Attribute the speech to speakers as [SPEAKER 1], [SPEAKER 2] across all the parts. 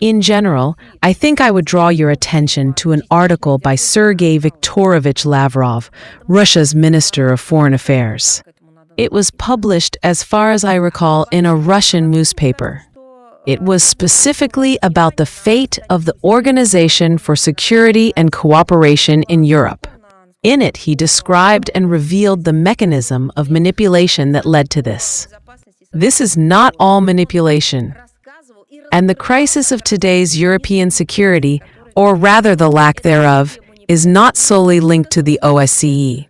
[SPEAKER 1] In general, I think I would draw your attention to an article by Sergei Viktorovich Lavrov, Russia's Minister of Foreign Affairs. It was published, as far as I recall, in a Russian newspaper. It was specifically about the fate of the Organization for Security and Cooperation in Europe. In it, he described and revealed the mechanism of manipulation that led to this. This is not all manipulation. And the crisis of today's European security, or rather the lack thereof, is not solely linked to the OSCE.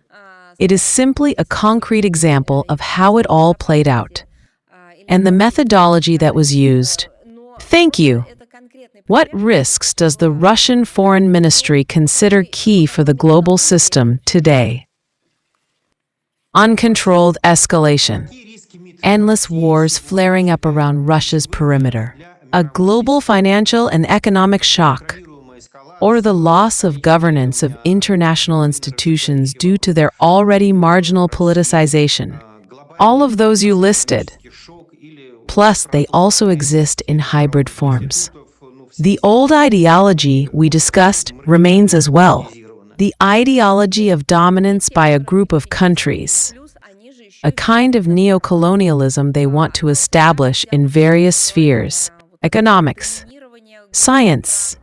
[SPEAKER 1] It is simply a concrete example of how it all played out. And the methodology that was used. Thank you. What risks does the Russian Foreign Ministry consider key for the global system today? Uncontrolled escalation. Endless wars flaring up around Russia's perimeter. A global financial and economic shock. Or the loss of governance of international institutions due to their already marginal politicization. All of those you listed. Plus, they also exist in hybrid forms. The old ideology we discussed remains as well. The ideology of dominance by a group of countries. A kind of neo-colonialism they want to establish in various spheres: economics, science,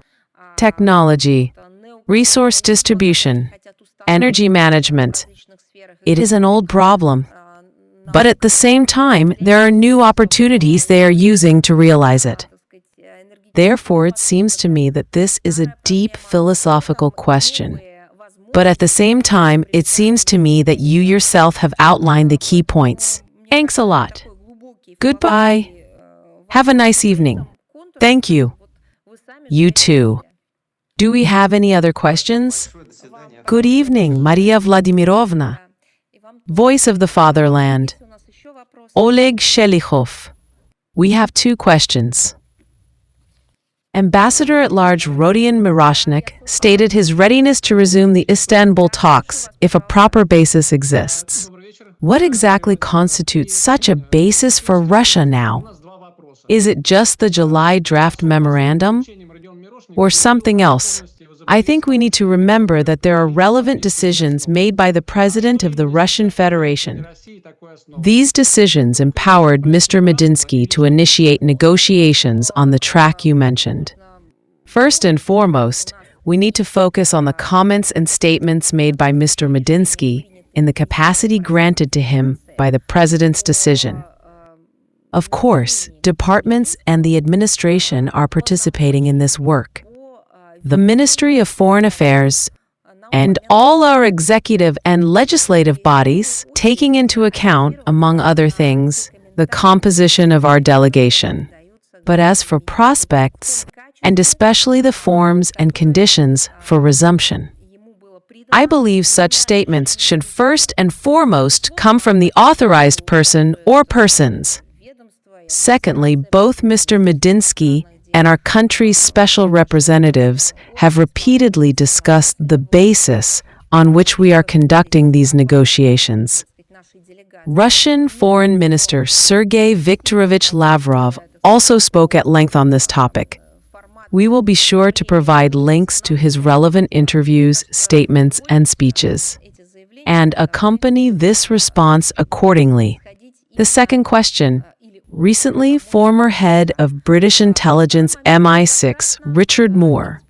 [SPEAKER 1] technology, resource distribution, energy management. It is an old problem. But at the same time, there are new opportunities they are using to realize it. Therefore, it seems to me that this is a deep philosophical question. But at the same time, it seems to me that you yourself have outlined the key points. Thanks a lot. Goodbye. Have a nice evening. Thank you. You too. Do we have any other questions? Good evening, Maria Vladimirovna. Voice of the Fatherland. Oleg Shelikhov. We have 2 questions. Ambassador-at-Large Rodion Miroshnik stated his readiness to resume the Istanbul talks if a proper basis exists. What exactly constitutes such a basis for Russia now? Is it just the July draft memorandum? Or something else? I think we need to remember that there are relevant decisions made by the President of the Russian Federation. These decisions empowered Mr. Medinsky to initiate negotiations on the track you mentioned. First and foremost, we need to focus on the comments and statements made by Mr. Medinsky in the capacity granted to him by the President's decision. Of course, departments and the administration are participating in this work. The Ministry of Foreign Affairs, and all our executive and legislative bodies, taking into account, among other things, the composition of our delegation. But as for prospects, and especially the forms and conditions for resumption, I believe such statements should first and foremost come from the authorized person or persons. Secondly, both Mr. Medinsky and our country's special representatives have repeatedly discussed the basis on which we are conducting these negotiations. Russian Foreign Minister Sergei Viktorovich Lavrov also spoke at length on this topic. We will be sure to provide links to his relevant interviews, statements, and speeches, and accompany this response accordingly. The second question. Recently, former head of British intelligence MI6, Richard Moore,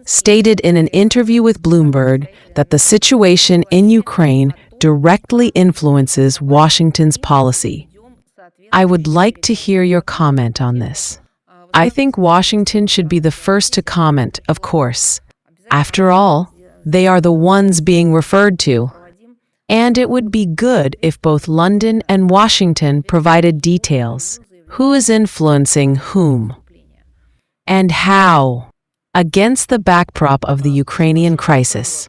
[SPEAKER 1] stated in an interview with Bloomberg that the situation in Ukraine directly influences Washington's policy. I would like to hear your comment on this. I think Washington should be the first to comment, of course. After all, they are the ones being referred to. And it would be good if both London and Washington provided details. Who is influencing whom? And how? Against the backdrop of the Ukrainian crisis.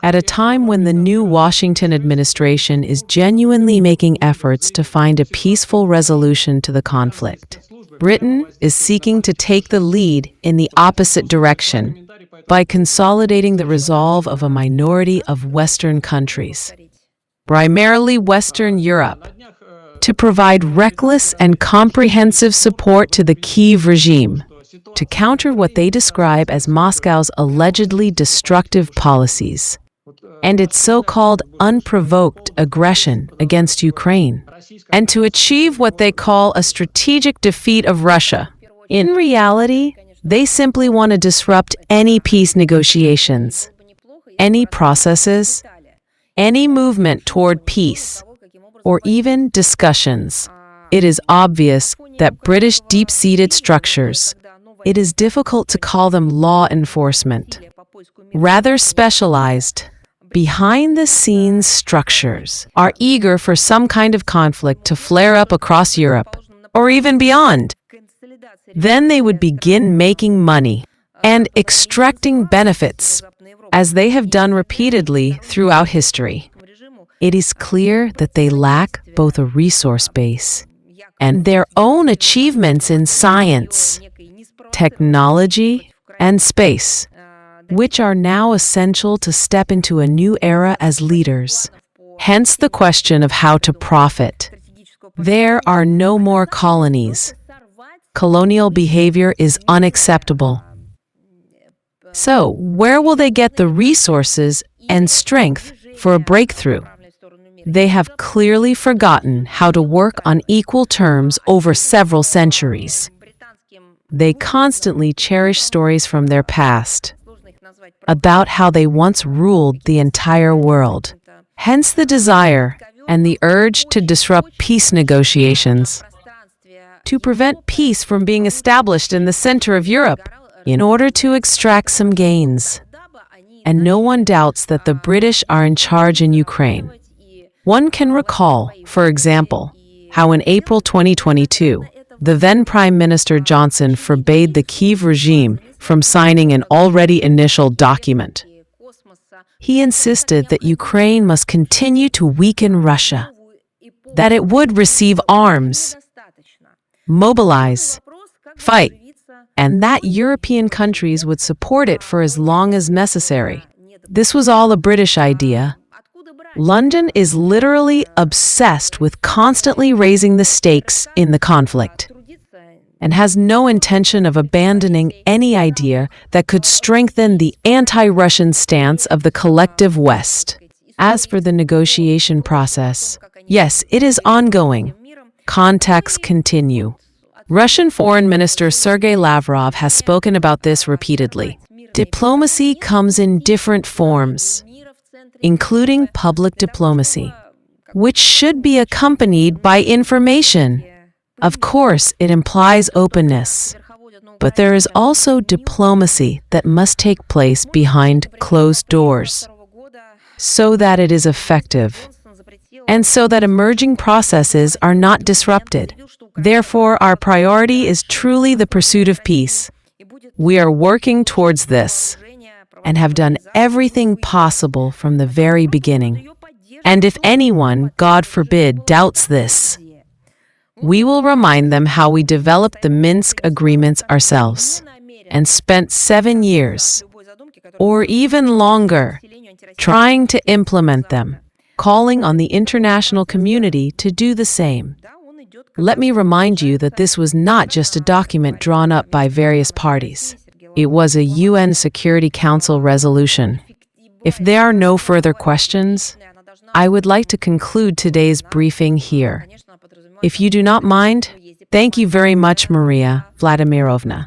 [SPEAKER 1] At a time when the new Washington administration is genuinely making efforts to find a peaceful resolution to the conflict, Britain is seeking to take the lead in the opposite direction by consolidating the resolve of a minority of Western countries, primarily Western Europe, to provide reckless and comprehensive support to the Kyiv regime, to counter what they describe as Moscow's allegedly destructive policies and its so-called unprovoked aggression against Ukraine, and to achieve what they call a strategic defeat of Russia. In reality, they simply want to disrupt any peace negotiations, any processes, any movement toward peace, or even discussions. It is obvious that British deep-seated structures, it is difficult to call them law enforcement, rather specialized, behind-the-scenes structures, are eager for some kind of conflict to flare up across Europe, or even beyond. Then they would begin making money and extracting benefits, as they have done repeatedly throughout history. It is clear that they lack both a resource base and their own achievements in science, technology, and space, which are now essential to step into a new era as leaders. Hence the question of how to profit. There are no more colonies. Colonial behavior is unacceptable. So, where will they get the resources and strength for a breakthrough? They have clearly forgotten how to work on equal terms over several centuries. They constantly cherish stories from their past about how they once ruled the entire world. Hence the desire and the urge to disrupt peace negotiations, to prevent peace from being established in the center of Europe in order to extract some gains. And no one doubts that the British are in charge in Ukraine. One can recall, for example, how in April 2022, the then Prime Minister Johnson forbade the Kyiv regime from signing an already initial document. He insisted that Ukraine must continue to weaken Russia, that it would receive arms, mobilize, fight, and that European countries would support it for as long as necessary. This was all a British idea. London is literally obsessed with constantly raising the stakes in the conflict and has no intention of abandoning any idea that could strengthen the anti-Russian stance of the collective West. As for the negotiation process, yes, it is ongoing. Contacts continue. Russian Foreign Minister Sergei Lavrov has spoken about this repeatedly. Diplomacy comes in different forms, including public diplomacy, which should be accompanied by information. Of course, it implies openness, but there is also diplomacy that must take place behind closed doors, so that it is effective, and so that emerging processes are not disrupted. Therefore, our priority is truly the pursuit of peace. We are working towards this, and have done everything possible from the very beginning. And if anyone, God forbid, doubts this, we will remind them how we developed the Minsk agreements ourselves, and spent 7 years, or even longer, trying to implement them, calling on the international community to do the same. Let me remind you that this was not just a document drawn up by various parties. It was a UN Security Council resolution. If there are no further questions, I would like to conclude today's briefing here. If you do not mind, thank you very much, Maria Vladimirovna.